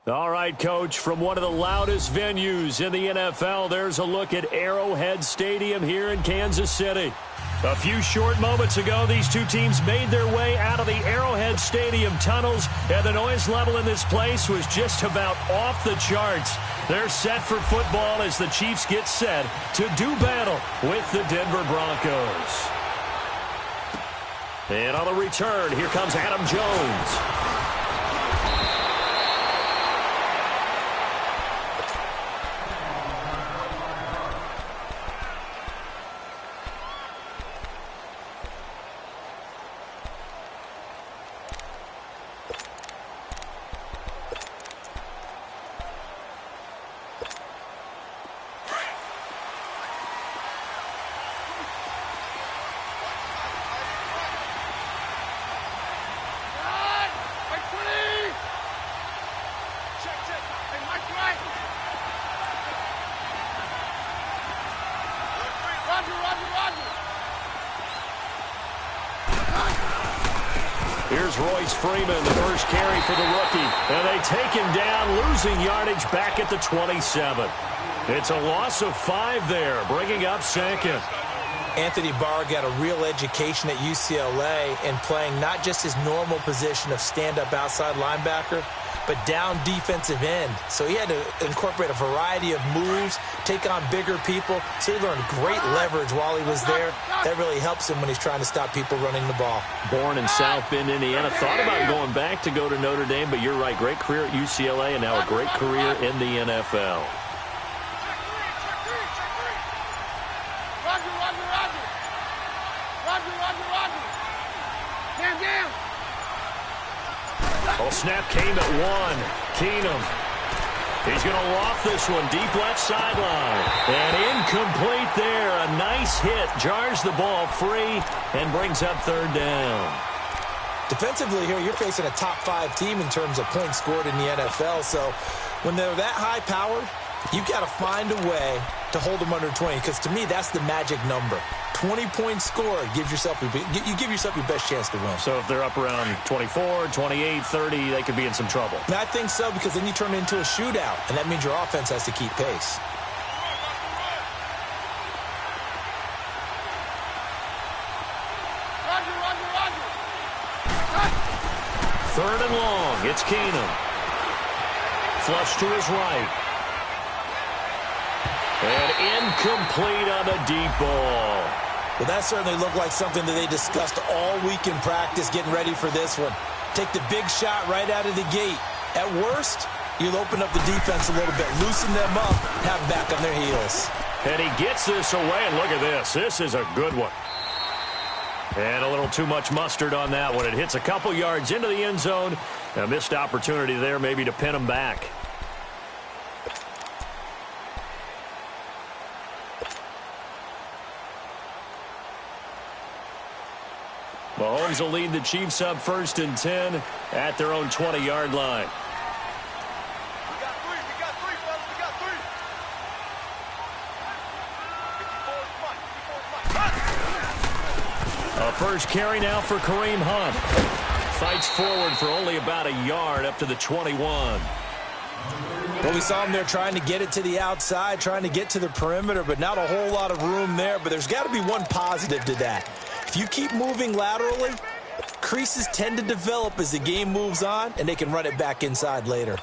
All right, Coach, from one of the loudest venues in the NFL, there's a look at Arrowhead Stadium here in Kansas City. A few short moments ago, these two teams made their way out of the Arrowhead Stadium tunnels, and the noise level in this place was just about off the charts. They're set for football as the Chiefs get set to do battle with the Denver Broncos. And on the return, here comes Adam Jones. Here's Royce Freeman, the first carry for the rookie. And they take him down, losing yardage back at the 27. It's a loss of 5 there, bringing up second. Anthony Barr got a real education at UCLA in playing not just his normal position of stand-up outside linebacker, but down defensive end. So he had to incorporate a variety of moves, take on bigger people. So he learned great leverage while he was there. That really helps him when he's trying to stop people running the ball. Born in South Bend, Indiana. Thought about going back to go to Notre Dame, but you're right. Great career at UCLA and now a great career in the NFL. Well, snap came at 1. Keenum. He's going to loft this one deep left sideline. And incomplete there. A nice hit. Jars the ball free and brings up third down. Defensively here, you're facing a top 5 team in terms of points scored in the NFL. So when they're that high-powered, you've got to find a way to hold them under 20. Because to me, that's the magic number. 20 points scored gives yourself you give yourself your best chance to win. So if they're up around 24, 28, 30, they could be in some trouble. And I think so, because then you turn it into a shootout, and that means your offense has to keep pace. Third and long. It's Keenum. Flush to his right. And incomplete on the deep ball. Well, that certainly looked like something that they discussed all week in practice getting ready for this one. Take the big shot right out of the gate. At worst, you'll open up the defense a little bit, loosen them up, have them back on their heels. And he gets this away, and look at this. This is a good one. And a little too much mustard on that one. It hits a couple yards into the end zone. A missed opportunity there maybe to pin him back. Mahomes will lead the Chiefs up 1st and 10 at their own 20-yard line. We got 3, fellas. We got 3. A first carry now for Kareem Hunt. Fights forward for only about a yard up to the 21. Well, we saw him there trying to get it to the outside, trying to get to the perimeter, but not a whole lot of room there. But there's got to be one positive to that. If you keep moving laterally, creases tend to develop as the game moves on, and they can run it back inside later.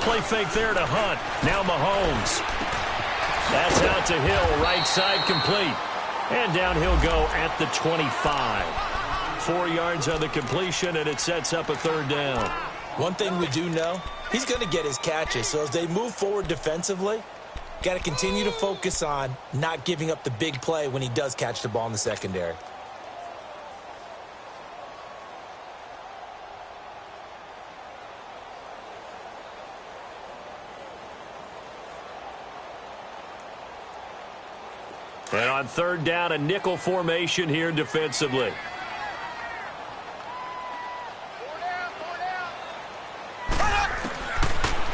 Play fake there to Hunt. Now Mahomes. That's out to Hill. Right side complete. And down he'll go at the 25. 4 yards on the completion, and it sets up a third down. One thing we do know, he's going to get his catches. So as they move forward defensively, got to continue to focus on not giving up the big play when he does catch the ball in the secondary. And on third down, a nickel formation here defensively.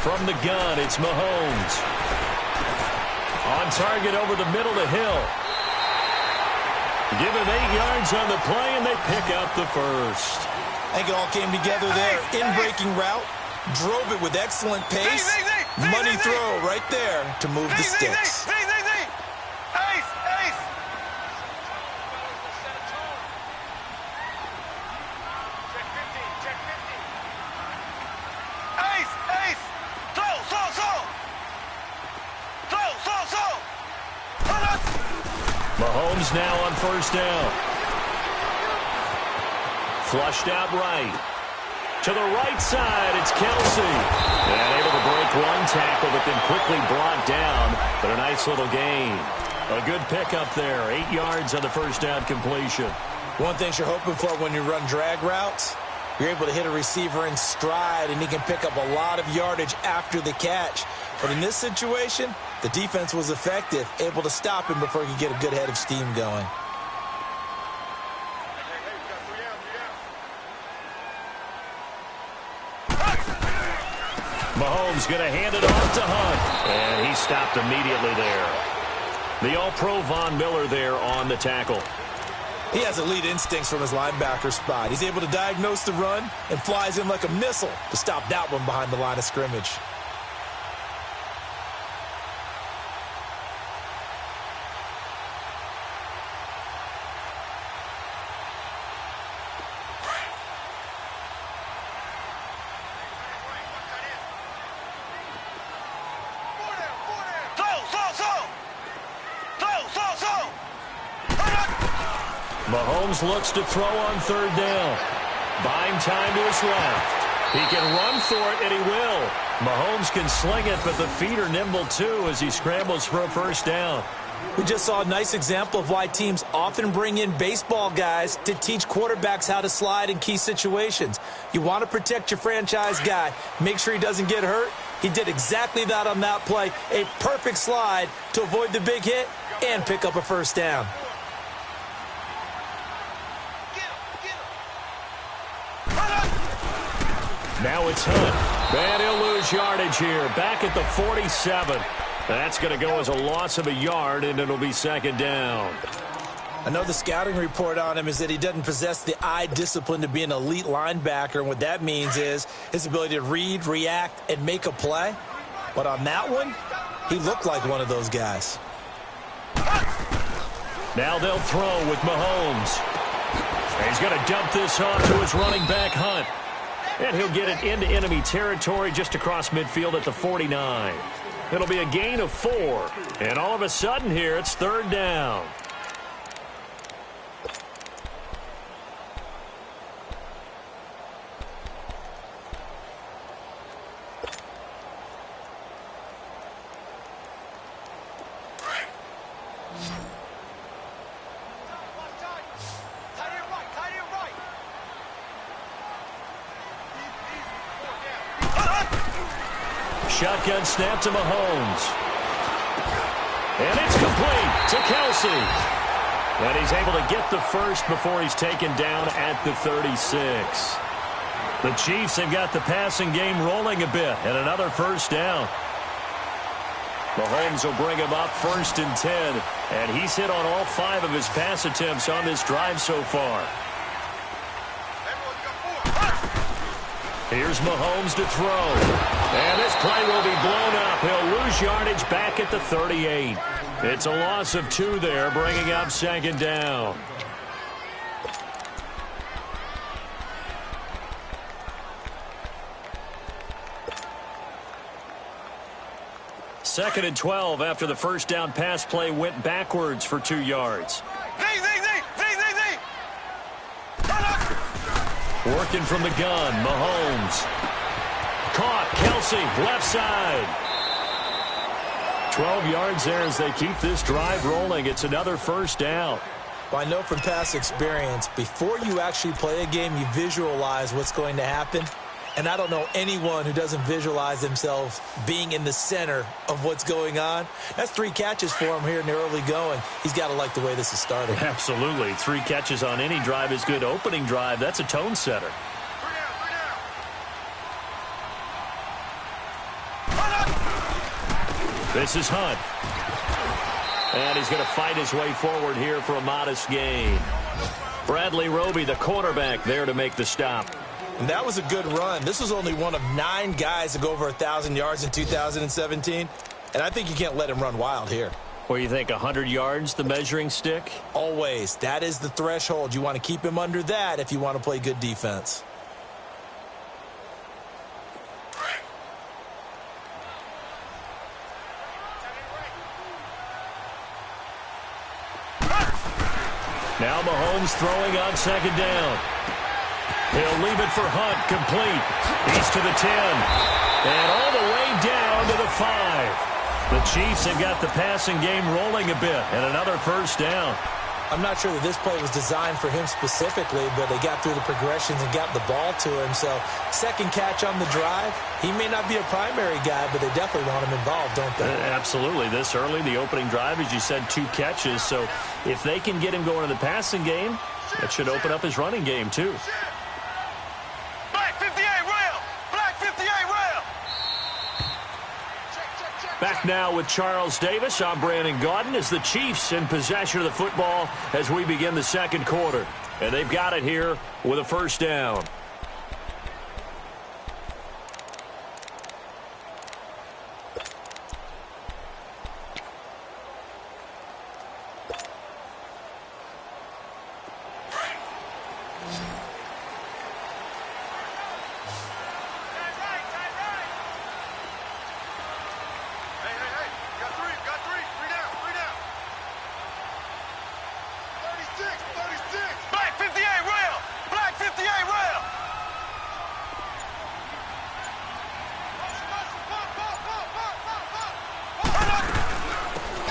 From the gun, it's Mahomes. On target over the middle to Hill. Give him 8 yards on the play, and they pick up the first. I think it all came together there. In-breaking route, drove it with excellent pace. Money throw right there to move the sticks. Mahomes now on first down. Flushed out right. To the right side, it's Kelsey. And able to break one tackle, but then quickly brought down. But a nice little gain. A good pickup there. 8 yards on the first down completion. One thing you're hoping for when you run drag routes, you're able to hit a receiver in stride, and he can pick up a lot of yardage after the catch. But in this situation, the defense was effective, able to stop him before he could get a good head of steam going. Mahomes going to hand it off to Hunt. And he stopped immediately there. The All-Pro Von Miller there on the tackle. He has elite instincts from his linebacker spot. He's able to diagnose the run and flies in like a missile to stop that one behind the line of scrimmage. Mahomes looks to throw on third down. Buying time to his left. He can run for it, and he will. Mahomes can sling it, but the feet are nimble, too, as he scrambles for a first down. We just saw a nice example of why teams often bring in baseball guys to teach quarterbacks how to slide in key situations. You want to protect your franchise guy. Make sure he doesn't get hurt. He did exactly that on that play. A perfect slide to avoid the big hit and pick up a first down. Now it's Hunt. And he'll lose yardage here. Back at the 47. That's going to go as a loss of a yard, and it'll be second down. I know the scouting report on him is that he doesn't possess the eye discipline to be an elite linebacker. And what that means is his ability to read, react, and make a play. But on that one, he looked like one of those guys. Now they'll throw with Mahomes. He's going to dump this off to his running back, Hunt. And he'll get it into enemy territory just across midfield at the 49. It'll be a gain of 4. And all of a sudden here, it's third down. Shotgun snap to Mahomes. And it's complete to Kelsey. And he's able to get the first before he's taken down at the 36. The Chiefs have got the passing game rolling a bit, and another first down. Mahomes will bring him up first and 10, and he's hit on all 5 of his pass attempts on this drive so far. Here's Mahomes to throw. And this play will be blown up. He'll lose yardage back at the 38. It's a loss of 2 there, bringing up second down. Second and 12 after the first down pass play went backwards for 2 yards. Working from the gun, Mahomes. Caught, Kelsey, left side. 12 yards there as they keep this drive rolling. It's another first down. Well, I know from past experience, before you actually play a game, you visualize what's going to happen. And I don't know anyone who doesn't visualize themselves being in the center of what's going on. That's 3 catches for him here in the early going. He's got to like the way this is starting. Absolutely. 3 catches on any drive is good. Opening drive, that's a tone setter. This is Hunt. And he's going to fight his way forward here for a modest gain. Bradley Roby, the quarterback, there to make the stop. And that was a good run. This was only one of 9 guys to go over 1,000 yards in 2017. And I think you can't let him run wild here. What do you think, 100 yards, the measuring stick? Always. That is the threshold. You want to keep him under that if you want to play good defense. Now Mahomes throwing on second down. He'll leave it for Hunt, complete. He's to the 10. And all the way down to the 5. The Chiefs have got the passing game rolling a bit, and another first down. I'm not sure that this play was designed for him specifically, but they got through the progressions and got the ball to him. So, second catch on the drive. He may not be a primary guy, but they definitely want him involved, don't they? Absolutely. This early, the opening drive, as you said, 2 catches. So, if they can get him going in the passing game, that should open up his running game, too. Black 58 rail! Black 58 rail! Back now with Charles Davis. I'm Brandon Gaudin as the Chiefs in possession of the football as we begin the second quarter. And they've got it here with a first down.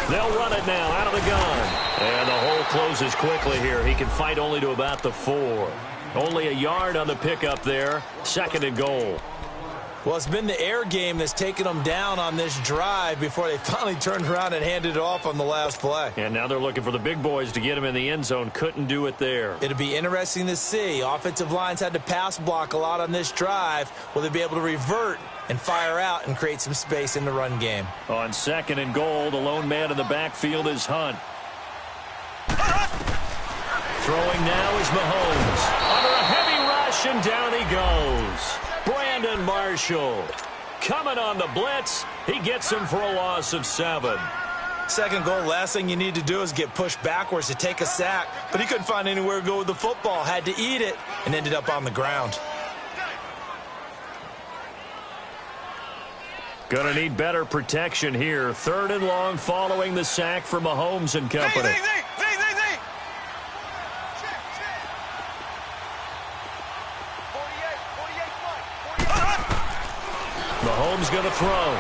They'll run it now out of the gun. And the hole closes quickly here. He can fight only to about the 4. Only a yard on the pickup there. 2nd and goal. Well, it's been the air game that's taken them down on this drive before they finally turned around and handed it off on the last play. And now they're looking for the big boys to get him in the end zone. Couldn't do it there. It'll be interesting to see. Offensive lines had to pass block a lot on this drive. Will they be able to revert and fire out and create some space in the run game? On 2nd and goal, the lone man in the backfield is Hunt. Throwing now is Mahomes. Under a heavy rush, and down he goes. Brandon Marshall coming on the blitz. He gets him for a loss of 7. 2nd goal, last thing you need to do is get pushed backwards to take a sack. But he couldn't find anywhere to go with the football. Had to eat it and ended up on the ground. Gonna need better protection here. 3rd and long following the sack for Mahomes and company. Mahomes going to throw.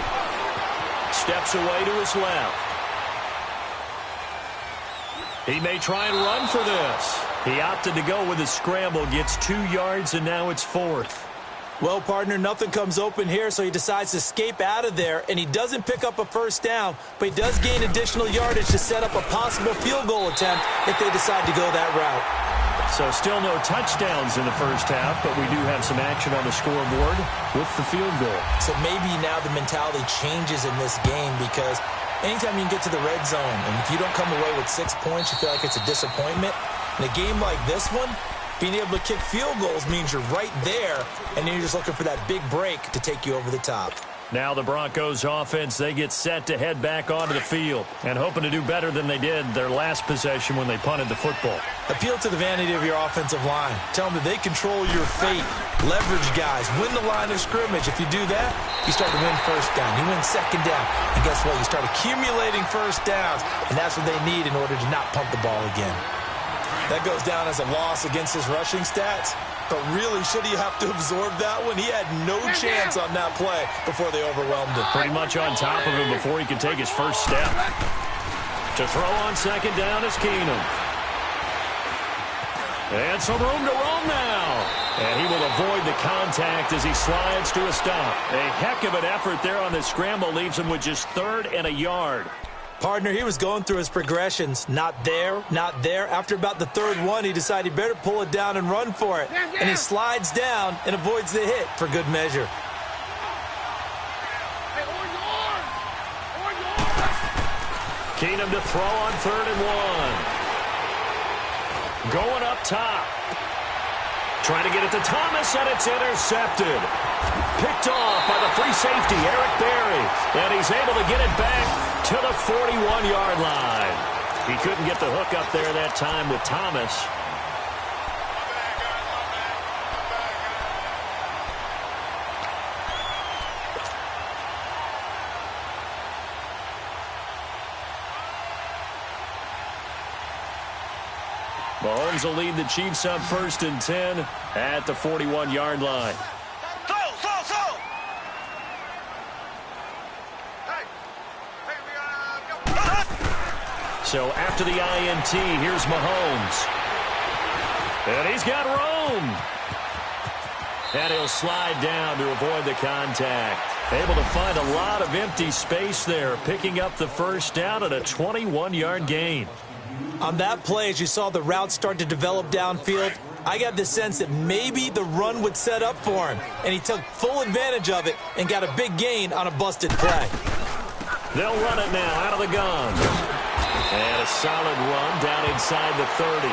Steps away to his left. He may try and run for this. He opted to go with a scramble. Gets 2 yards, and now it's 4th. Well, partner, nothing comes open here, so he decides to escape out of there, and he doesn't pick up a first down, but he does gain additional yardage to set up a possible field goal attempt if they decide to go that route. So still no touchdowns in the first half, but we do have some action on the scoreboard with the field goal. So maybe now the mentality changes in this game because anytime you can get to the red zone, and if you don't come away with 6 points, you feel like it's a disappointment. In a game like this one, being able to kick field goals means you're right there, and then you're just looking for that big break to take you over the top. Now the Broncos offense, they get set to head back onto the field and hoping to do better than they did their last possession when they punted the football. Appeal to the vanity of your offensive line. Tell them that they control your fate. Leverage guys. Win the line of scrimmage. If you do that, you start to win first down. You win second down. And guess what? You start accumulating first downs, and that's what they need in order to not punt the ball again. That goes down as a loss against his rushing stats. But really, should he have to absorb that one? He had no chance on that play before they overwhelmed him. Pretty much on top of him before he could take his first step. To throw on second down is Keenum. And some room to roam now. And he will avoid the contact as he slides to a stop. A heck of an effort there on the scramble. Leaves him with just 3rd and a yard. Partner, he was going through his progressions. Not there, not there. After about the 3rd one, he decided he better pull it down and run for it. And he slides down and avoids the hit for good measure. Keenum to throw on 3rd and 1. Going up top. Trying to get it to Thomas, and it's intercepted. Picked off by the free safety, Eric Berry. And he's able to get it back to the 41-yard line. He couldn't get the hook up there that time with Thomas. Mahomes will lead the Chiefs up 1st and 10 at the 41-yard line. So after the INT, here's Mahomes. And he's got room. And he'll slide down to avoid the contact. Able to find a lot of empty space there, picking up the first down at a 21-yard gain. On that play, as you saw the route start to develop downfield, I got the sense that maybe the run would set up for him. And he took full advantage of it and got a big gain on a busted play. They'll run it now out of the gun. And a solid run down inside the 30.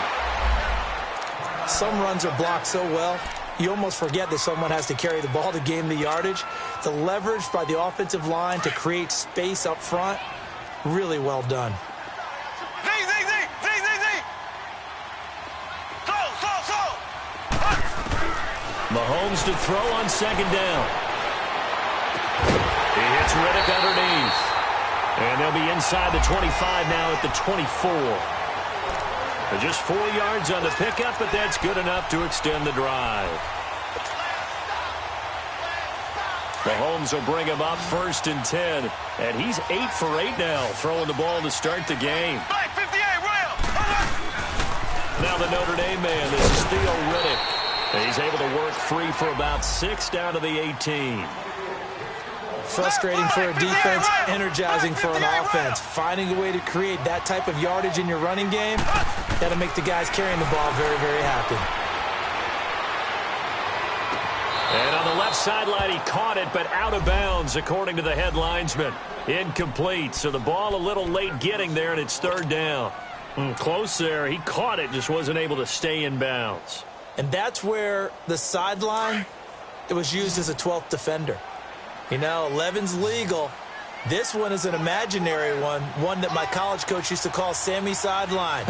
Some runs are blocked so well, you almost forget that someone has to carry the ball to gain the yardage. The leverage by the offensive line to create space up front, really well done. Mahomes to throw on 2nd down. He hits Riddick underneath. And they'll be inside the 25 now at the 24. Just 4 yards on the pickup, but that's good enough to extend the drive. Mahomes will bring him up 1st and 10. And he's 8 for 8 now, throwing the ball to start the game. Now the Notre Dame man, this is Theo Riddick. He's able to work free for about 6 down to the 18. Frustrating for a defense, energizing for an offense. Finding a way to create that type of yardage in your running game, that'll make the guys carrying the ball very, very happy. And on the left sideline, he caught it, but out of bounds, according to the head linesman. Incomplete, so the ball a little late getting there, and it's 3rd down. Close there. He caught it, just wasn't able to stay in bounds. And that's where the sideline, it was used as a 12th defender. You know, 11's legal. This one is an imaginary one that my college coach used to call Sammy Sideline.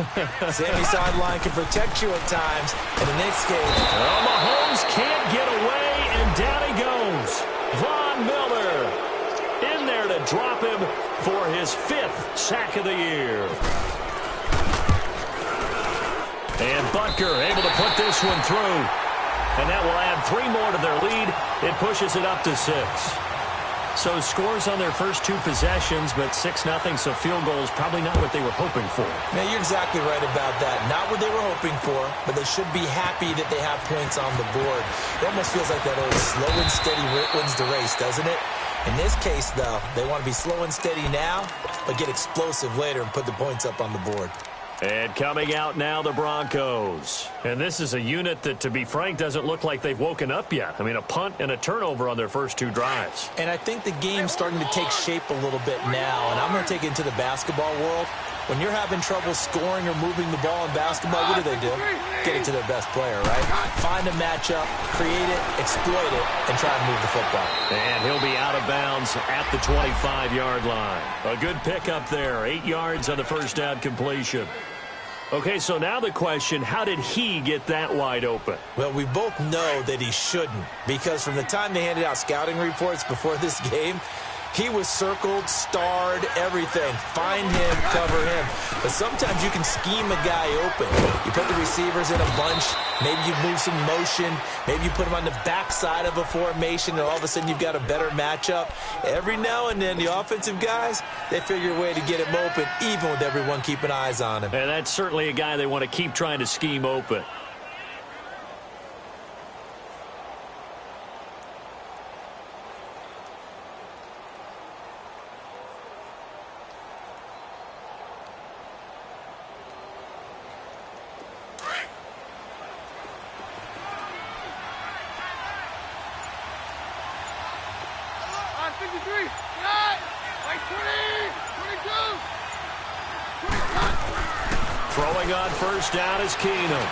Sammy Sideline can protect you at times. And in this case, Mahomes can't get away, and down he goes. Von Miller in there to drop him for his 5th sack of the year. And Butker able to put this one through. And that will add 3 more to their lead. It pushes it up to 6. So scores on their first 2 possessions, but 6-0, so field goal is probably not what they were hoping for. Now, you're exactly right about that. Not what they were hoping for, but they should be happy that they have points on the board. It almost feels like that old slow and steady wins the race, doesn't it? In this case, though, they want to be slow and steady now, but get explosive later and put the points up on the board. And coming out now, the Broncos. And this is a unit that, to be frank, doesn't look like they've woken up yet. I mean, a punt and a turnover on their first 2 drives. And I think the game's starting to take shape a little bit now. And I'm going to take it into the basketball world. When you're having trouble scoring or moving the ball in basketball, what do? Get it to their best player, right? Find a matchup, create it, exploit it, and try to move the football. And he'll be out of bounds at the 25-yard line. A good pickup there. 8 yards on the first down completion. Okay, so now the question, how did he get that wide open? Well, we both know that he shouldn't, because from the time they handed out scouting reports before this game, he was circled, starred, everything. Find him, cover him. But sometimes you can scheme a guy open. You put the receivers in a bunch. Maybe you move some motion. Maybe you put them on the backside of a formation, and all of a sudden you've got a better matchup. Every now and then, the offensive guys, they figure a way to get him open, even with everyone keeping eyes on him. And that's certainly a guy they want to keep trying to scheme open. Throwing on first down is Keenum.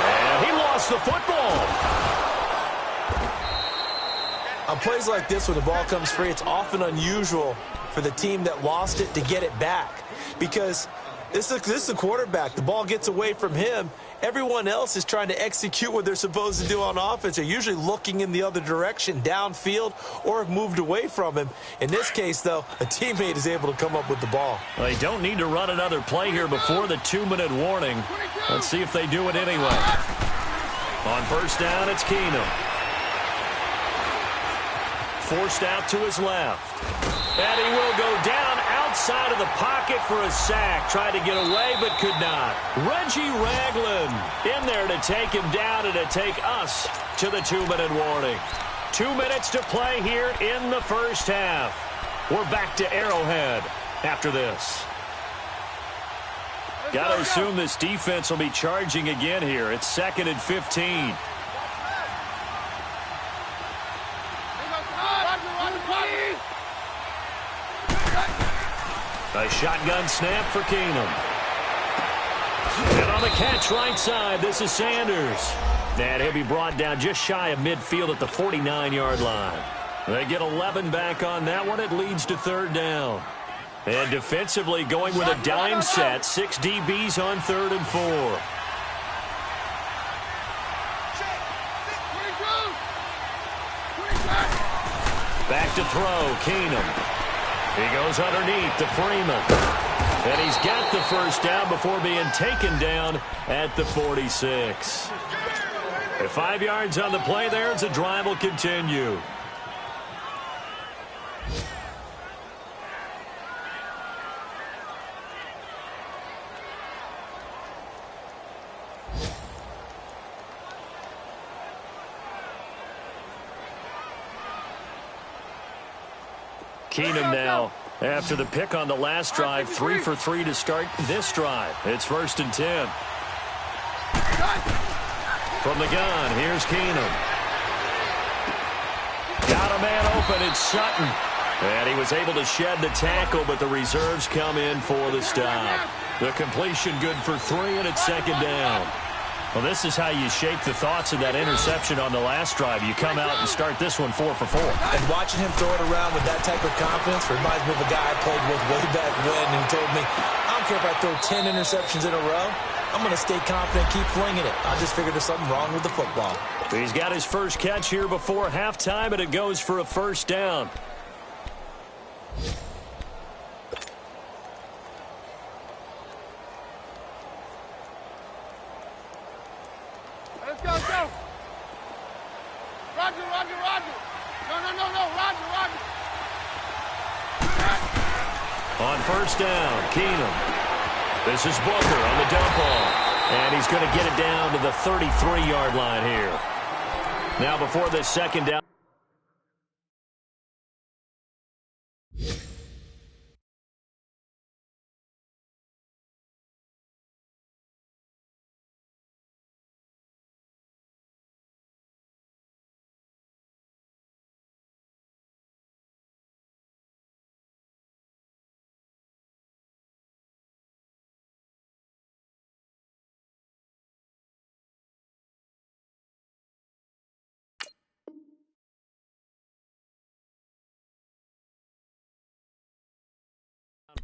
And he lost the football. On plays like this, when the ball comes free, it's often unusual for the team that lost it to get it back. Because this is the quarterback. The ball gets away from him. Everyone else is trying to execute what they're supposed to do on offense. They're usually looking in the other direction, downfield, or have moved away from him. In this case, though, a teammate is able to come up with the ball. Well, they don't need to run another play here before the 2-minute warning. Let's see if they do it anyway. On first down, it's Keenum. Forced out to his left. And he will go down outside of the pocket for a sack. Tried to get away, but could not. Reggie Ragland in there to take him down and to take us to the 2-minute warning. 2 minutes to play here in the first half. We're back to Arrowhead after this. Got to assume this defense will be charging again here. It's 2nd and 15. A shotgun snap for Keenum. And on the catch right side, this is Sanders. And he'll be brought down just shy of midfield at the 49-yard line. They get 11 back on that one. It leads to 3rd down. And defensively going with a dime set. 6 DBs on 3rd and 4. Back to throw, Keenum. He goes underneath to Freeman. And he's got the first down before being taken down at the 46. At 5 yards on the play there, the drive will continue. Keenum now, after the pick on the last drive, 3 for 3 to start this drive. It's 1st and 10. From the gun, here's Keenum. Got a man open, it's Sutton. And he was able to shed the tackle, but the reserves come in for the stop. The completion good for 3, and it's 2nd down. Well, this is how you shape the thoughts of that interception on the last drive. You come out and start this one 4 for 4. And watching him throw it around with that type of confidence reminds me of a guy I played with way back when, and he told me, I don't care if I throw 10 interceptions in a row. I'm going to stay confident, keep flinging it. I just figured there's something wrong with the football. He's got his first catch here before halftime, and it goes for a 1st down. Let's go. Roger. No, Roger. On first down, Keenum. This is Booker on the dump off. And he's going to get it down to the 33-yard line here. Now before this 2nd down.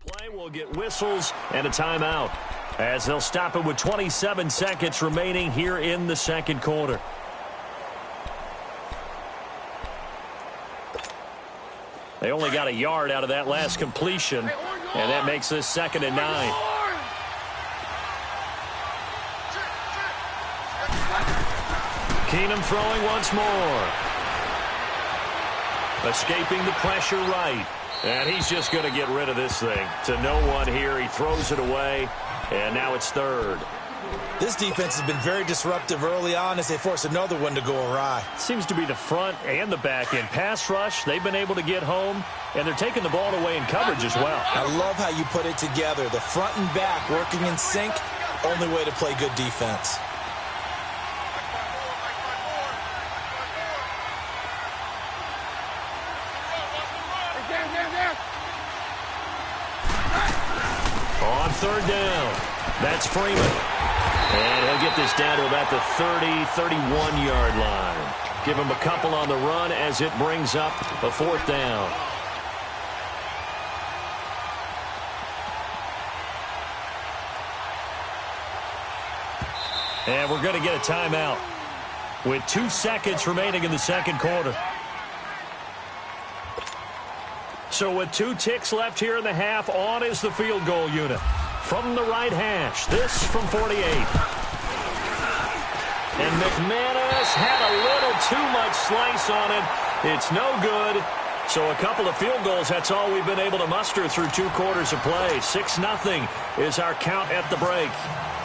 Play will get whistles and a timeout as they'll stop it with 27 seconds remaining here in the 2nd quarter. They only got a yard out of that last completion, and that makes this 2nd and 9. Keenum throwing once more. Escaping the pressure right. And he's just going to get rid of this thing to no one here. He throws it away, and now it's 3rd. This defense has been very disruptive early on as they force another one to go awry. Seems to be the front and the back end. Pass rush, they've been able to get home, and they're taking the ball away in coverage as well. I love how you put it together. The front and back working in sync, only way to play good defense. On third down, that's Freeman. And he'll get this down to about the 30, 31-yard line. Give him a couple on the run as it brings up a fourth down. And we're going to get a timeout with 2 seconds remaining in the second quarter. So with 2 ticks left here in the half, on is the field goal unit. From the right hash, this from 48. And McManus had a little too much slice on it. It's no good. So a couple of field goals, that's all we've been able to muster through 2 quarters of play. 6-0 is our count at the break.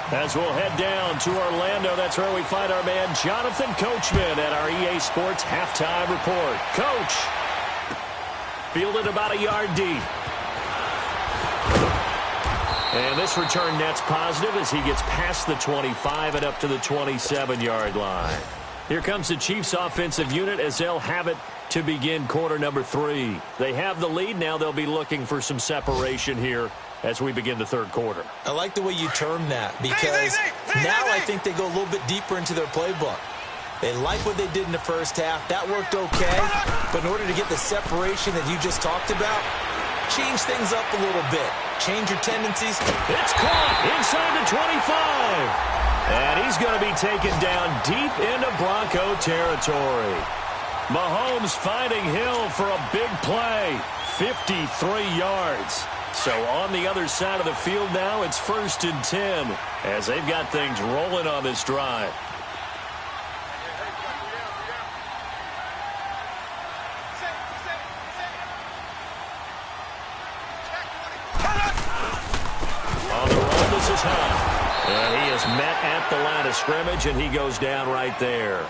As we'll head down to Orlando, that's where we find our man Jonathan Coachman at our EA Sports Halftime Report. Coach, fielded about a yard deep. And this return net's positive as he gets past the 25 and up to the 27-yard line. Here comes the Chiefs offensive unit as they'll have it to begin quarter number 3. They have the lead. Now they'll be looking for some separation here as we begin the third quarter. I like the way you term that because now I think they go a little bit deeper into their playbook. They like what they did in the first half. That worked okay. But in order to get the separation that you just talked about, change things up a little bit. Change your tendencies. It's caught inside the 25. And he's going to be taken down deep into Bronco territory. Mahomes finding Hill for a big play. 53 yards. So on the other side of the field now, it's 1st and 10 as they've got things rolling on this drive. On the run, this is Hunt. And he is met at the line of scrimmage, and he goes down right there.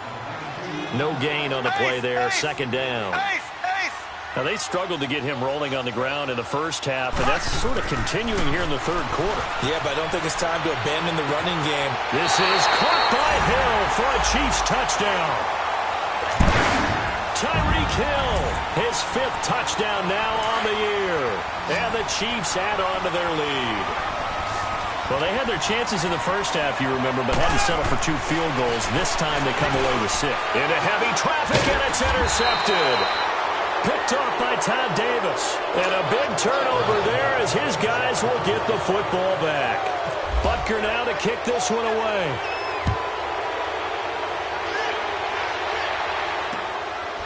No gain on the play there, 2nd down. Now, they struggled to get him rolling on the ground in the first half, and that's sort of continuing here in the third quarter. Yeah, but I don't think it's time to abandon the running game. This is caught by Hill for a Chiefs touchdown. Tyreek Hill, his 5th touchdown now on the year. And the Chiefs add on to their lead. Well, they had their chances in the first half, you remember, but had to settle for 2 field goals. This time they come away with 6. Into heavy traffic, and it's intercepted. Picked off by Todd Davis. And a big turnover there as his guys will get the football back. Butker now to kick this one away.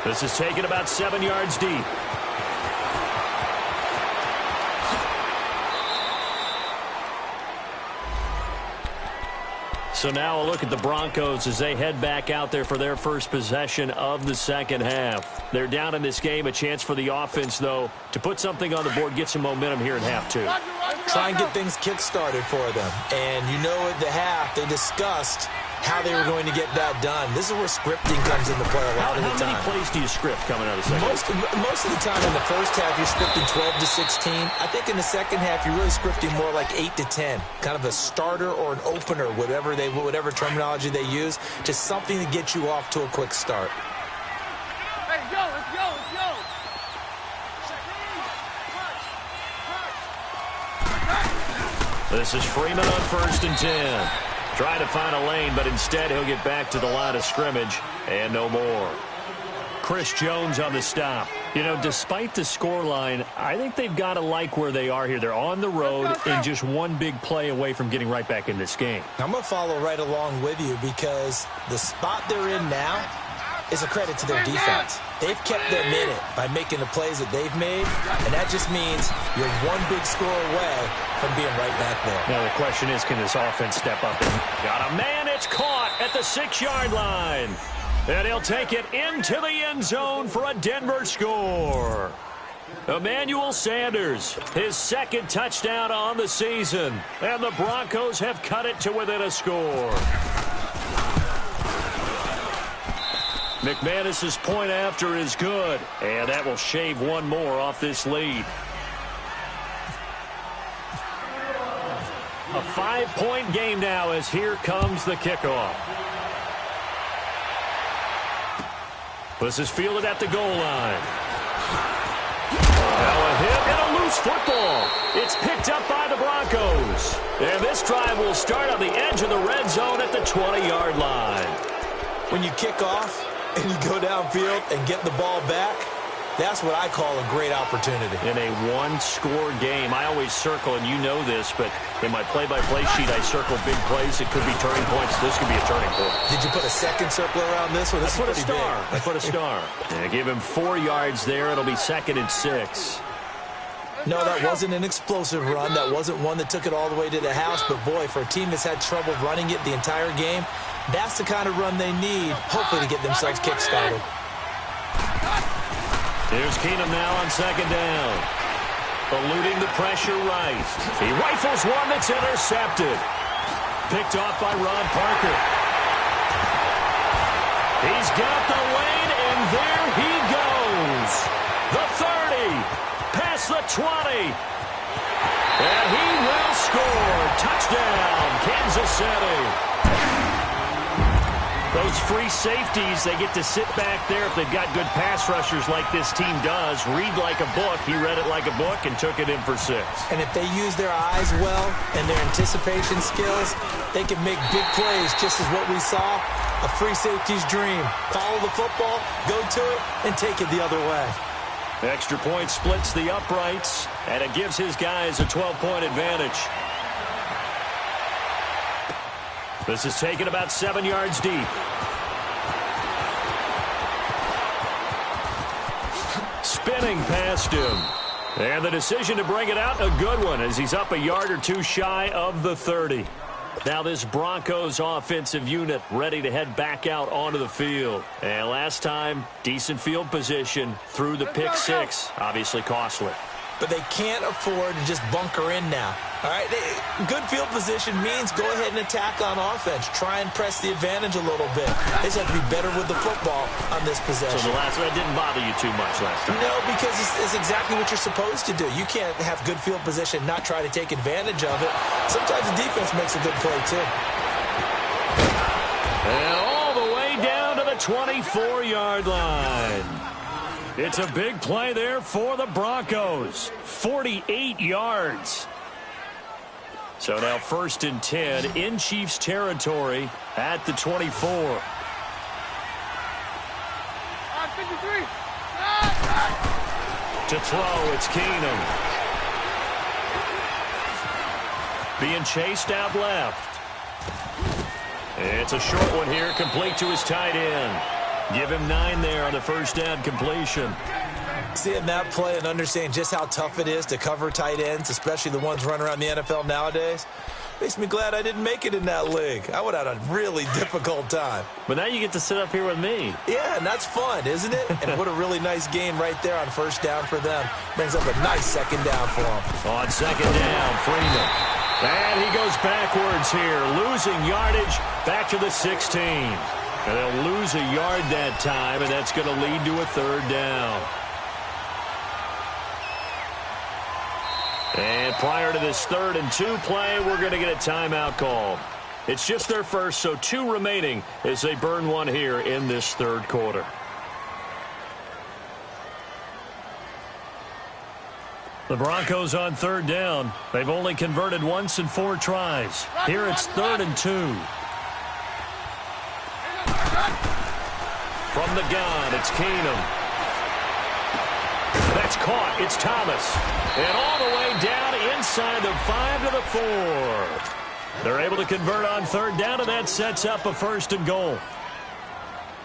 This is taken about 7 yards deep. So now a look at the Broncos as they head back out there for their first possession of the second half. They're down in this game. A chance for the offense, though, to put something on the board, get some momentum here in half 2. Try and get things kick-started for them. And you know at the half, they discussed how they were going to get that done. This is where scripting comes into play a lot of the time. How many plays do you script coming out of the second half? Most of the time in the first half, you're scripting 12 to 16. I think in the second half, you're really scripting more like 8 to 10. Kind of a starter or an opener, whatever terminology they use. Just something to get you off to a quick start. Hey, let's go. This is Freeman on 1st and 10. Trying to find a lane, but instead he'll get back to the line of scrimmage and no more. Chris Jones on the stop. You know, despite the scoreline, I think they've got to like where they are here. They're on the road and just one big play away from getting right back in this game. I'm going to follow right along with you because the spot they're in now is a credit to their defense. They've kept them in it by making the plays that they've made, and that just means you're one big score away from being right back there. Now the question is, can this offense step up? Got a man, it's caught at the 6-yard line. And he'll take it into the end zone for a Denver score. Emmanuel Sanders, his 2nd touchdown on the season. And the Broncos have cut it to within a score. McManus's point after is good. And that will shave one more off this lead. A 5-point game now as here comes the kickoff. This is fielded at the goal line. Now a hit and a loose loose football. It's picked up by the Broncos. And this drive will start on the edge of the red zone at the 20-yard line. When you kick off and you go downfield and get the ball back, that's what I call a great opportunity. In a one-score game, I always circle, and you know this, but in my play-by-play sheet, I circle big plays. It could be turning points. This could be a turning point. Did you put a second circle around this one? This I put a star. I put a star. Yeah, give him 4 yards there. It'll be 2nd and 6. No, that wasn't an explosive run. That wasn't one that took it all the way to the house. But, boy, for a team that's had trouble running it the entire game, that's the kind of run they need, hopefully, to get themselves kick-started. Here's Keenum now on 2nd down. Eluding the pressure right. He rifles one that's intercepted. Picked off by Ron Parker. He's got the lane, and there he goes. The 30, past the 20. And he will score. Touchdown, Kansas City. Those free safeties, they get to sit back there if they've got good pass rushers like this team does. Read like a book. He read it like a book and took it in for 6. And if they use their eyes well and their anticipation skills, they can make big plays, just as what we saw, a free safety's dream. Follow the football, go to it, and take it the other way. Extra point splits the uprights, and it gives his guys a 12-point advantage. This is taken about 7 yards deep. Spinning past him. And the decision to bring it out, a good one, as he's up a yard or two shy of the 30. Now this Broncos offensive unit ready to head back out onto the field. And last time, decent field position through the pick 6. Obviously costly. But they can't afford to just bunker in now. All right, good field position means go ahead and attack on offense. Try and press the advantage a little bit. They just have to be better with the football on this possession. So the last one didn't bother you too much last time? No, because it's exactly what you're supposed to do. You can't have good field position, not try to take advantage of it. Sometimes the defense makes a good play, too. And all the way down to the 24-yard line. It's a big play there for the Broncos. 48 yards. So now 1st and 10 in Chiefs territory at the 24. 53. To throw, it's Keenum. Being chased out left. It's a short one here, complete to his tight end. Give him 9 there on the first down completion. Seeing that play and understanding just how tough it is to cover tight ends, especially the ones running around the NFL nowadays, makes me glad I didn't make it in that league. I would have had a really difficult time. But now you get to sit up here with me. Yeah, and that's fun, isn't it? And what a really nice gain right there on first down for them. Brings up a nice 2nd down for them. On 2nd down, Freeman. And he goes backwards here, losing yardage back to the 16. And they'll lose a yard that time, and that's going to lead to a 3rd down. And prior to this 3rd and 2 play, we're going to get a timeout call. It's just their first, so 2 remaining as they burn one here in this 3rd quarter. The Broncos on 3rd down. They've only converted once in 4 tries. Here it's 3rd and 2. From the gun, it's Keenum. That's caught. It's Thomas. And all the way down inside the 5 to the 4. They're able to convert on 3rd down, and that sets up a 1st and goal.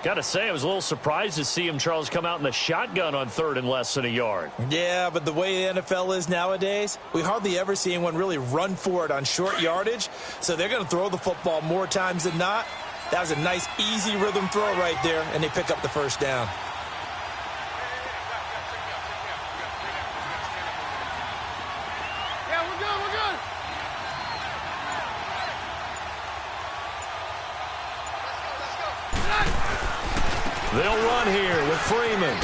Got to say, I was a little surprised to see him, Charles, come out in the shotgun on 3rd and less than a yard. Yeah, but the way the NFL is nowadays, we hardly ever see anyone really run for it on short yardage. So they're going to throw the football more times than not. That was a nice, easy rhythm throw right there, and they pick up the 1st down. Yeah, we're good, we're good. Let's go. They'll run here with Freeman.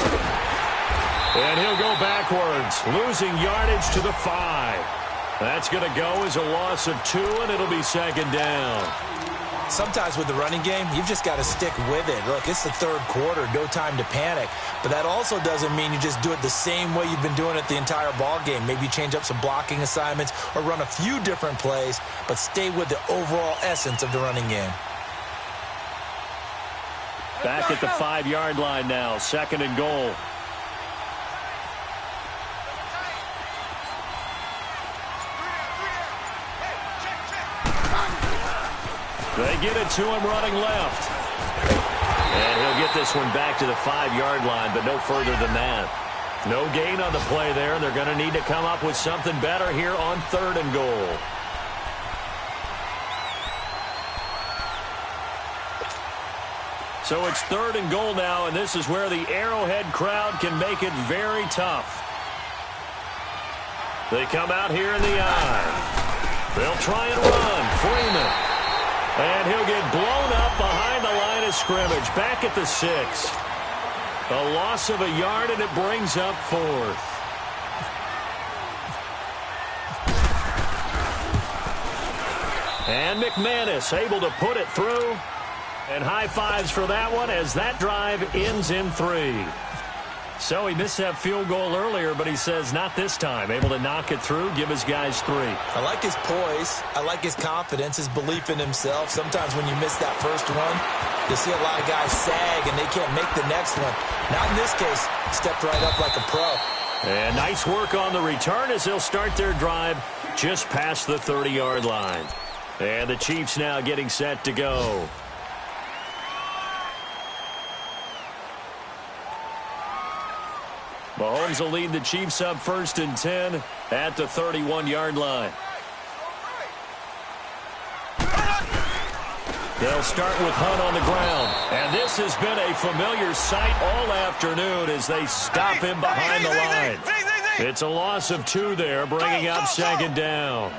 And he'll go backwards, losing yardage to the 5. That's going to go as a loss of 2, and it'll be 2nd down. Sometimes with the running game, you've just got to stick with it. Look, it's the third quarter, no time to panic. But that also doesn't mean you just do it the same way you've been doing it the entire ball game. Maybe change up some blocking assignments or run a few different plays, but stay with the overall essence of the running game. Back at the 5-yard line now, 2nd and goal. They get it to him running left. And he'll get this one back to the 5-yard line, but no further than that. No gain on the play there. They're going to need to come up with something better here on 3rd and goal. So it's 3rd and goal now, and this is where the Arrowhead crowd can make it very tough. They come out here in the I. They'll try and run. Freeman. And he'll get blown up behind the line of scrimmage. Back at the 6. A loss of a yard, and it brings up 4th. And McManus able to put it through. And high fives for that one as that drive ends in 3. So he missed that field goal earlier, but he says not this time. Able to knock it through, give his guys 3. I like his poise. I like his confidence, his belief in himself. Sometimes when you miss that first one, you see a lot of guys sag and they can't make the next one. Not in this case. Stepped right up like a pro. And nice work on the return as they'll start their drive just past the 30-yard line. And the Chiefs now getting set to go. Mahomes will lead the Chiefs up 1st and 10 at the 31-yard line. They'll start with Hunt on the ground. And this has been a familiar sight all afternoon as they stop him behind the line. It's a loss of 2 there, bringing up 2nd down.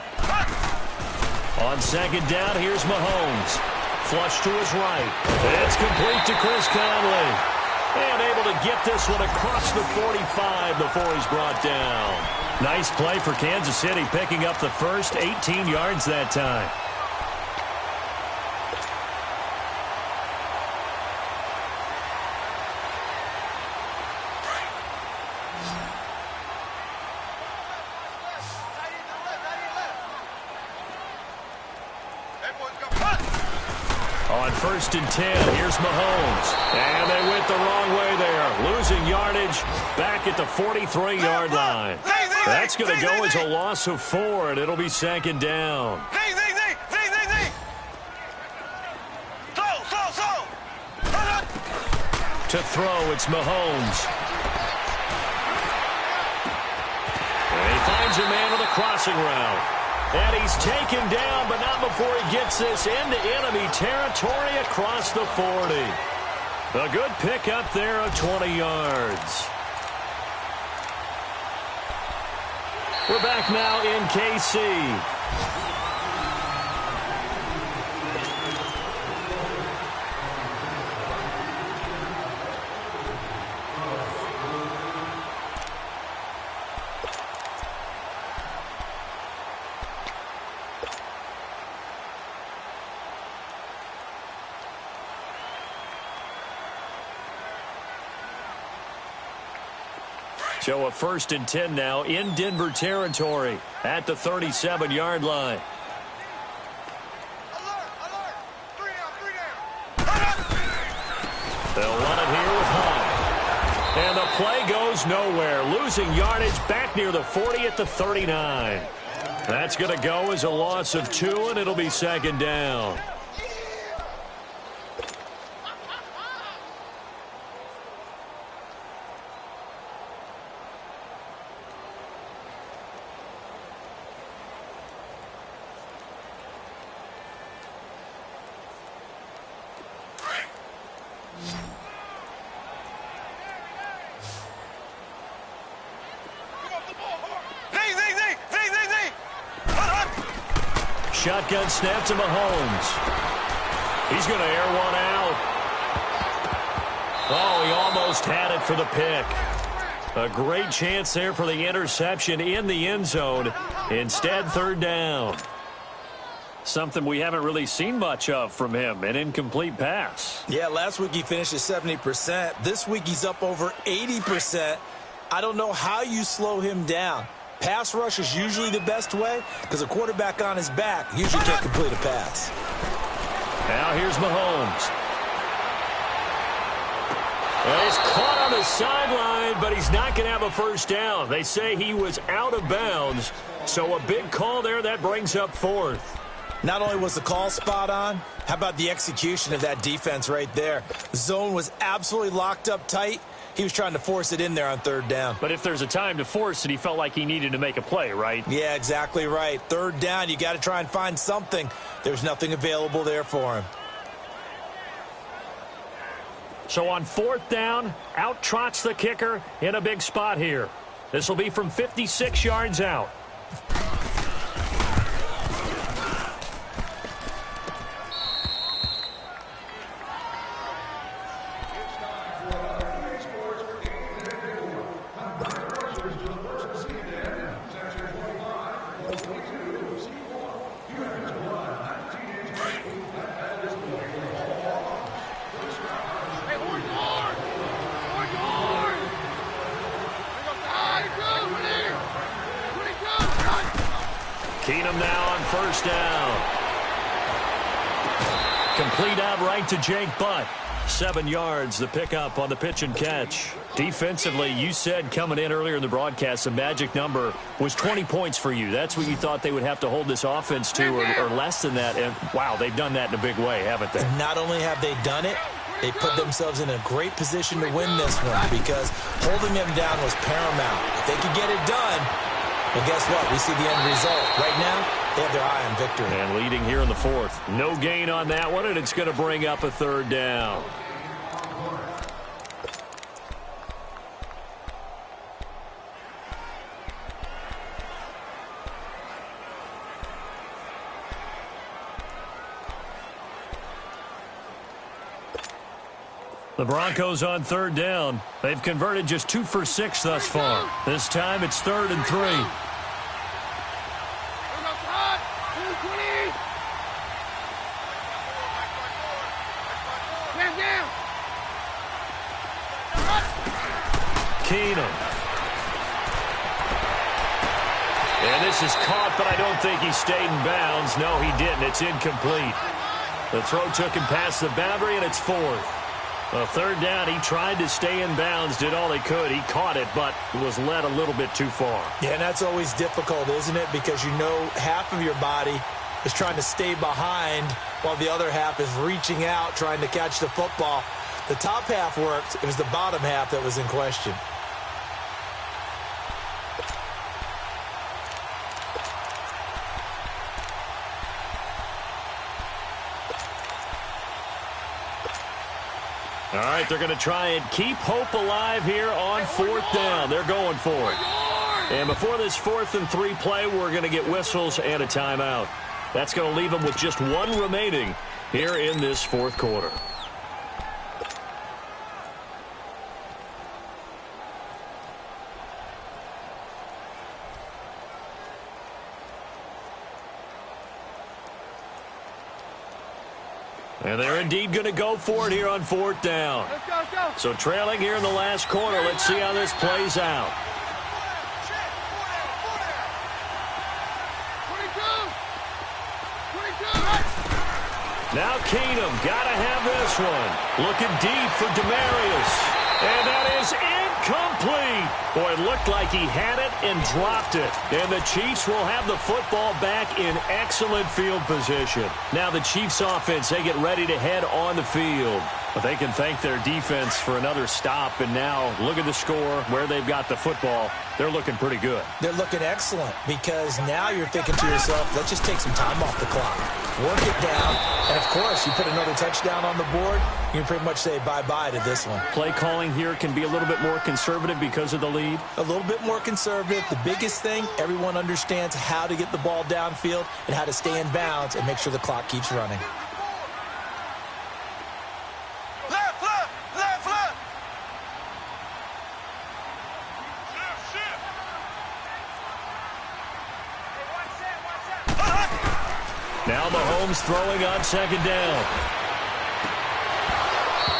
On 2nd down, here's Mahomes. Flush to his right. It's complete to Chris Conley. And able to get this one across the 45 before he's brought down. Nice play for Kansas City, picking up the first 18 yards that time. On 1st and 10, here's Mahomes. And they went the wrong way there. Losing yardage back at the 43-yard line. That's going to go as a loss of 4, and it'll be 2nd down. To throw, it's Mahomes. And he finds a man with a crossing route. And he's taken down, but not before he gets this into enemy territory across the 40. A good pickup there of 20 yards. We're back now in KC. So a 1st and 10 now in Denver territory at the 37-yard line. They'll run it here with Hunt. And the play goes nowhere. Losing yardage back near the 40 at the 39. That's going to go as a loss of 2, and it'll be 2nd down. Shotgun snap to Mahomes. He's going to air one out. Oh, he almost had it for the pick. A great chance there for the interception in the end zone. Instead, 3rd down. Something we haven't really seen much of from him, an incomplete pass. Yeah, last week he finished at 70%. This week he's up over 80%. I don't know how you slow him down. Pass rush is usually the best way because a quarterback on his back usually can't complete a pass. Now here's Mahomes. Well, he's caught on the sideline, but he's not going to have a first down. They say he was out of bounds, so a big call there. That brings up fourth. Not only was the call spot on, how about the execution of that defense right there? The zone was absolutely locked up tight. He was trying to force it in there on third down. But if there's a time to force it, he felt like he needed to make a play, right? Yeah, exactly right. Third down, you got to try and find something. There's nothing available there for him. So on fourth down, out trots the kicker in a big spot here. This will be from 56 yards out. Keenum now on first down. Complete out right to Jake Butt. 7 yards, the pickup on the pitch and catch. Defensively, you said coming in earlier in the broadcast, the magic number was 20 points for you. That's what you thought they would have to hold this offense to, or less than that. And, wow, they've done that in a big way, haven't they? Not only have they done it, they put themselves in a great position to win this one because holding them down was paramount. If they could get it done, well, guess what? We see the end result. Right now, they have their eye on victory. And leading here in the fourth. No gain on that one, and it's going to bring up a third down. The Broncos on third down. They've converted just 2 for 6 thus far. This time it's 3rd and 3. Keenum. And this is caught, but I don't think he stayed in bounds. No, he didn't. It's incomplete. The throw took him past the boundary, and it's 4th. Well, third down, he tried to stay in bounds, did all he could. He caught it, but was led a little bit too far. Yeah, and that's always difficult, isn't it? Because you know half of your body is trying to stay behind while the other half is reaching out, trying to catch the football. The top half worked. It was the bottom half that was in question. All right, they're going to try and keep hope alive here on 4th down. They're going for it. And before this 4th and 3 play, we're going to get whistles and a timeout. That's going to leave them with just 1 remaining here in this 4th quarter. And they're indeed going to go for it here on 4th down. Let's go, let's go. So trailing here in the last quarter. Let's see how this plays out. 22. Now Keenum got to have this one. Looking deep for Demarius. And that is incomplete. Boy, it looked like he had it and dropped it. And the Chiefs will have the football back in excellent field position. Now the Chiefs offense, they get ready to head on the field. But they can thank their defense for another stop. And now look at the score, where they've got the football. They're looking pretty good. They're looking excellent because now you're thinking to yourself, let's just take some time off the clock. Work it down. And, of course, you put another touchdown on the board, you can pretty much say bye-bye to this one. Play calling here can be a little bit more conservative because of the lead. A little bit more conservative. The biggest thing, everyone understands how to get the ball downfield and how to stay in bounds and make sure the clock keeps running. Left, left, left, left. Shift, shift. Hey, watch that, watch that. Now Mahomes throwing on second down.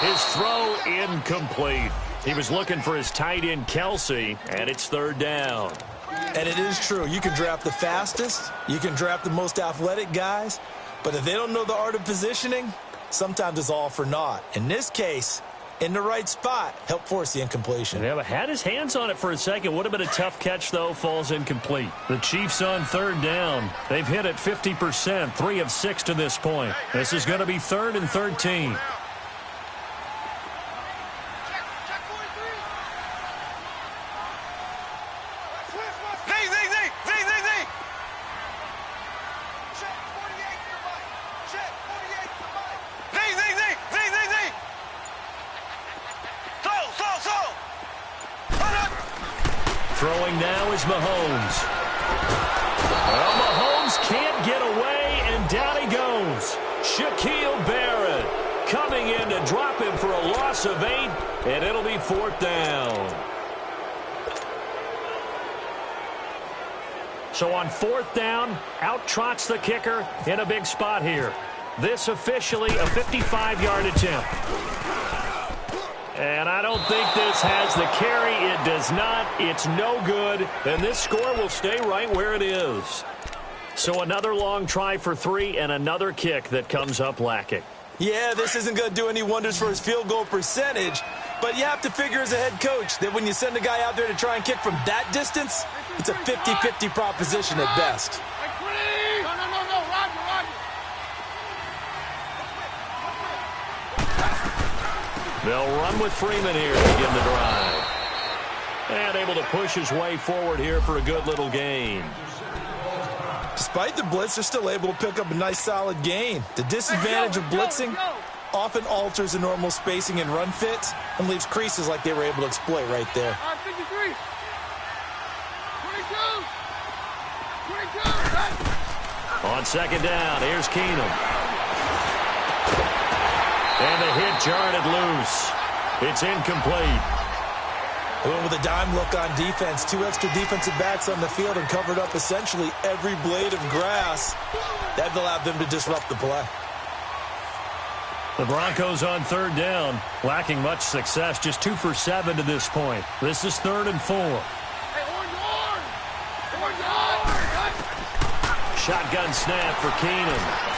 His throw incomplete. He was looking for his tight end, Kelsey, and it's third down. And it is true. You can draft the fastest. You can draft the most athletic guys. But if they don't know the art of positioning, sometimes it's all for naught. In this case, in the right spot, help force the incompletion. Yeah, but had his hands on it for a second. Would have been a tough catch, though. Falls incomplete. The Chiefs on third down. They've hit it 50%, 3 of 6 to this point. This is going to be 3rd and 13. Throwing now is Mahomes. Well, Mahomes can't get away, and down he goes. Shaquille Barrett coming in to drop him for a loss of 8, and it'll be 4th down. So on 4th down, out trots the kicker in a big spot here. This officially a 55-yard attempt. And I don't think this has the carry. It does not. It's no good. And this score will stay right where it is. So another long try for 3 and another kick that comes up lacking. Yeah, this isn't going to do any wonders for his field goal percentage. But you have to figure as a head coach that when you send a guy out there to try and kick from that distance, it's a 50-50 proposition at best. They'll run with Freeman here to begin the drive. And able to push his way forward here for a good little gain. Despite the blitz, they're still able to pick up a nice solid gain. The disadvantage of blitzing often alters the normal spacing and run fits and leaves creases like they were able to exploit right there. 53. 22. On second down, here's Keenum. And the hit jarred loose. It's incomplete. Went with a dime look on defense. 2 extra defensive backs on the field and covered up essentially every blade of grass. That allowed them to disrupt the play. The Broncos on third down, lacking much success, just 2 for 7 to this point. This is 3rd and 4. Shotgun snap for Keenum.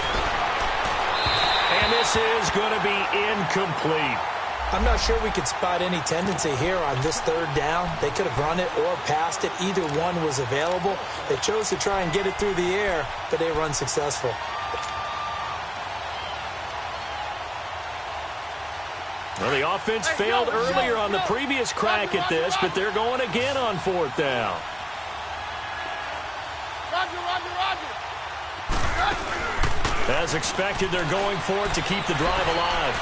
And this is going to be incomplete. I'm not sure we could spot any tendency here on this 3rd down. They could have run it or passed it. Either one was available. They chose to try and get it through the air, but they were unsuccessful. Well, the offense failed earlier on the previous crack at this, but they're going again on 4th down. As expected, they're going for it to keep the drive alive.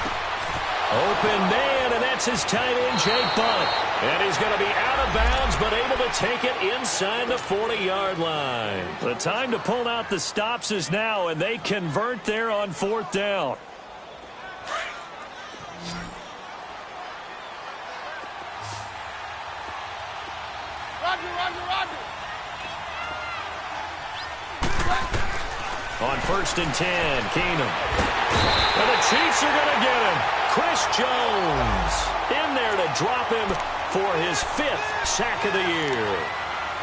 Open man, and that's his tight end, Jake Butt. And he's going to be out of bounds, but able to take it inside the 40-yard line. The time to pull out the stops is now, and they convert there on 4th down. On 1st and 10, Keenum. And the Chiefs are going to get him. Chris Jones in there to drop him for his 5th sack of the year.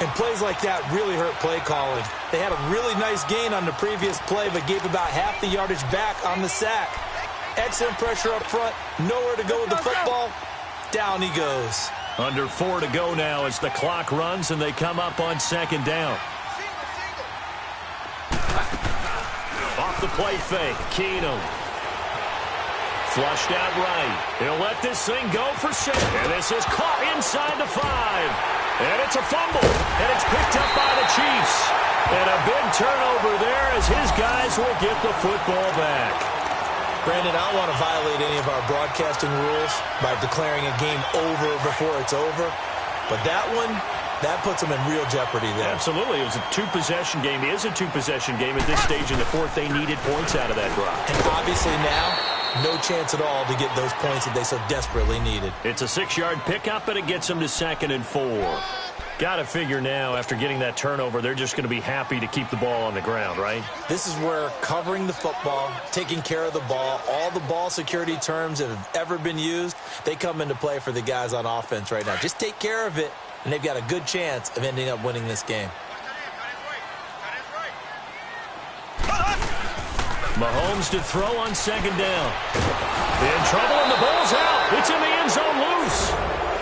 And plays like that really hurt play calling. They had a really nice gain on the previous play, but gave about half the yardage back on the sack. Excellent pressure up front. Nowhere to go with the football. Down he goes. Under 4 to go now as the clock runs and they come up on 2nd down. Off the play fake, Keenum. Flushed out right. He'll let this thing go for 6. And this is caught inside the 5. And it's a fumble. And it's picked up by the Chiefs. And a big turnover there as his guys will get the football back. Brandon, I don't want to violate any of our broadcasting rules by declaring a game over before it's over. But that one, that puts them in real jeopardy there. Absolutely. It was a 2-possession game. It is a 2-possession game at this stage in the 4th. They needed points out of that drive. And obviously now, no chance at all to get those points that they so desperately needed. It's a 6-yard pickup, and it gets them to 2nd and 4. Got to figure now, after getting that turnover, they're just going to be happy to keep the ball on the ground, right? This is where covering the football, taking care of the ball, all the ball security terms that have ever been used, they come into play for the guys on offense right now. Just take care of it, and they've got a good chance of ending up winning this game. Mahomes to throw on second down. In trouble, and the ball's out. It's in the end zone loose.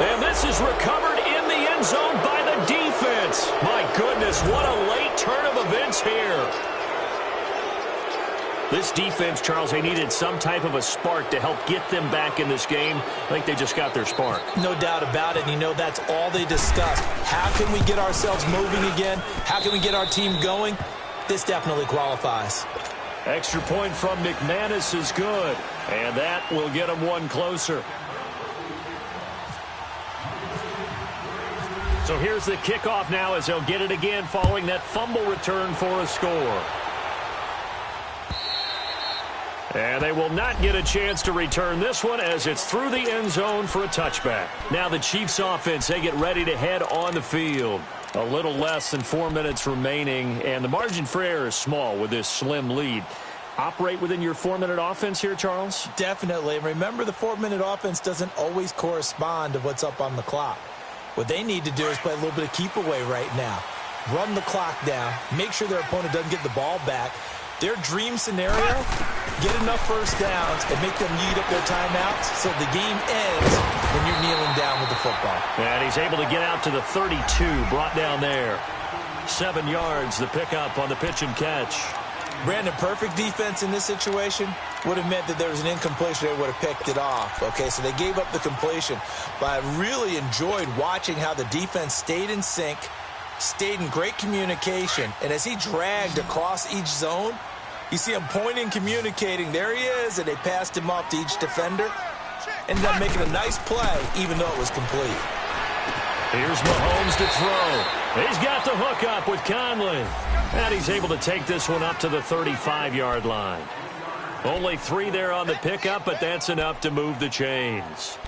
And this is recovered in the end zone by the defense. My goodness, what a late turn of events here. This defense, Charles, they needed some type of a spark to help get them back in this game. I think they just got their spark. No doubt about it. And, you know, that's all they discussed. How can we get ourselves moving again? How can we get our team going? This definitely qualifies. Extra point from McManus is good, and that will get them one closer. So here's the kickoff now as they'll get it again following that fumble return for a score. And they will not get a chance to return this one as it's through the end zone for a touchback. Now the Chiefs offense, they get ready to head on the field. A little less than 4 minutes remaining, and the margin for error is small with this slim lead. Operate within your 4-minute offense here, Charles? Definitely. Remember, the 4-minute offense doesn't always correspond to what's up on the clock. What they need to do is play a little bit of keep away right now. Run the clock down. Make sure their opponent doesn't get the ball back. Their dream scenario, get enough first downs and make them eat up their timeouts so the game ends when you're kneeling down with the football. And he's able to get out to the 32, brought down there. 7 yards, the pickup on the pitch and catch. Brandon, perfect defense in this situation would have meant that there was an incompletion. They would have picked it off. Okay, so they gave up the completion. But I really enjoyed watching how the defense stayed in sync, stayed in great communication. And as he dragged across each zone, you see him pointing, communicating. There he is, and they passed him off to each defender. Ended up making a nice play, even though it was complete. Here's Mahomes to throw. He's got the hook up with Conley. And he's able to take this one up to the 35-yard line. Only 3 there on the pickup, but that's enough to move the chains.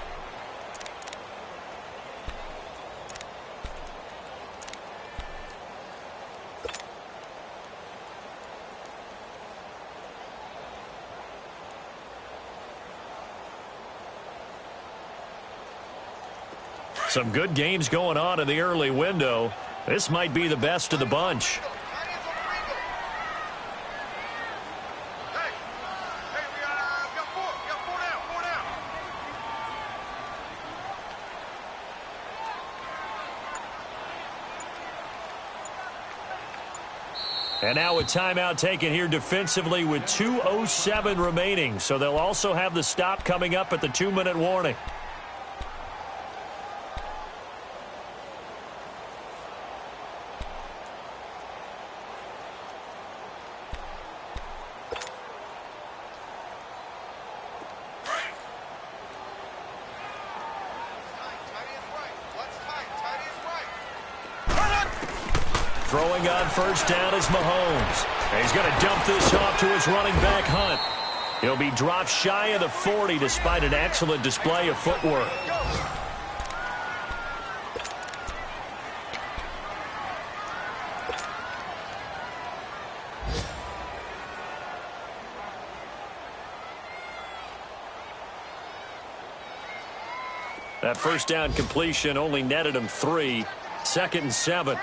Some good games going on in the early window. This might be the best of the bunch. And now a timeout taken here defensively with 2:07 remaining. So they'll also have the stop coming up at the 2-minute warning. Throwing on first down is Mahomes. And he's going to dump this off to his running back, Hunt. He'll be dropped shy of the 40 despite an excellent display of footwork. That first down completion only netted him 3. 2nd and 7.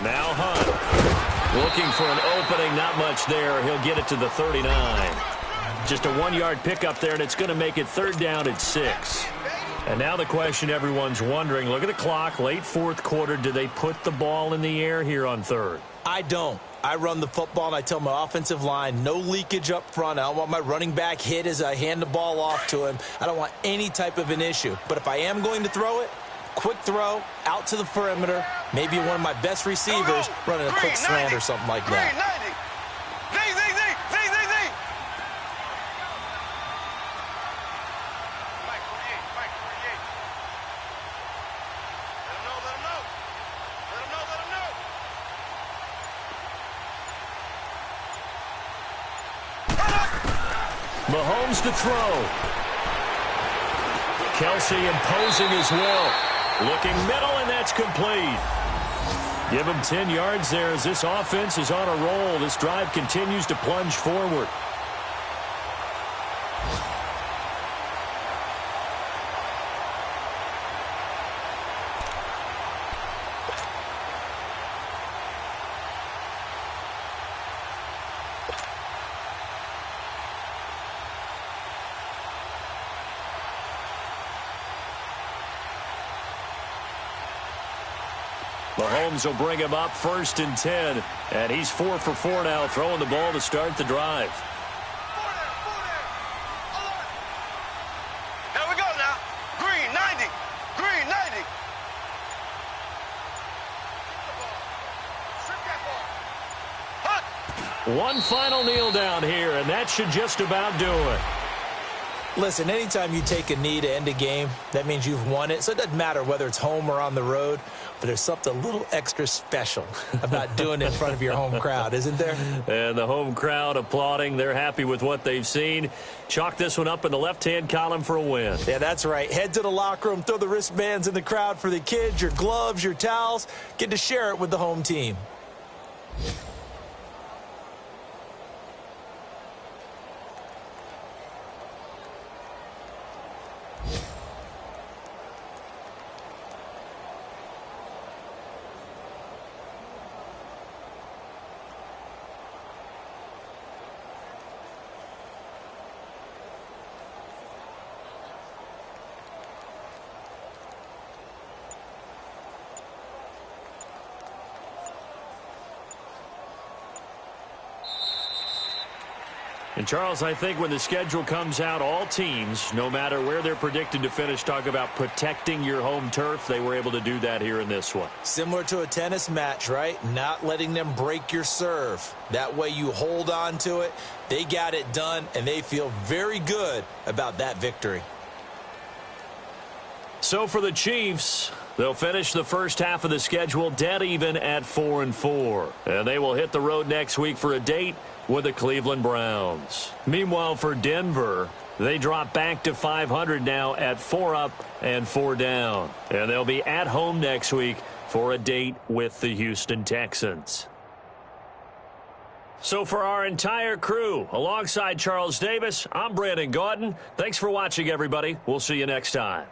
Now Hunt looking for an opening, not much there. He'll get it to the 39. Just a 1-yard pickup there, and it's going to make it 3rd down at 6. And now the question everyone's wondering, look at the clock, late 4th quarter, do they put the ball in the air here on 3rd? I don't. I run the football, and I tell my offensive line, no leakage up front. I don't want my running back hit as I hand the ball off to him. I don't want any type of an issue. But if I am going to throw it, quick throw, out to the perimeter, maybe one of my best receivers running a quick slant or something like that. Mahomes to throw. Kelsey imposing his will. Looking middle, and that's complete. Give him 10 yards there as this offense is on a roll. This drive continues to plunge forward. Mahomes will bring him up 1st and 10. And he's 4 for 4 now, throwing the ball to start the drive. Here we go now. Green, 90. Green, 90. One final kneel down here, and that should just about do it. Listen, anytime you take a knee to end a game, that means you've won it. So it doesn't matter whether it's home or on the road, but there's something a little extra special about doing it in front of your home crowd, isn't there? And the home crowd applauding. They're happy with what they've seen. Chalk this one up in the left-hand column for a win. Yeah, that's right. Head to the locker room, throw the wristbands in the crowd for the kids, your gloves, your towels. Get to share it with the home team. And, Charles, I think when the schedule comes out, all teams, no matter where they're predicted to finish, talk about protecting your home turf. They were able to do that here in this one. Similar to a tennis match, right? Not letting them break your serve. That way you hold on to it. They got it done, and they feel very good about that victory. So for the Chiefs, they'll finish the first half of the schedule dead even at 4-4. And they will hit the road next week for a date with the Cleveland Browns. Meanwhile, for Denver, they drop back to 500 now at 4 up and 4 down. And they'll be at home next week for a date with the Houston Texans. So for our entire crew, alongside Charles Davis, I'm Brandon Gaudin. Thanks for watching, everybody. We'll see you next time.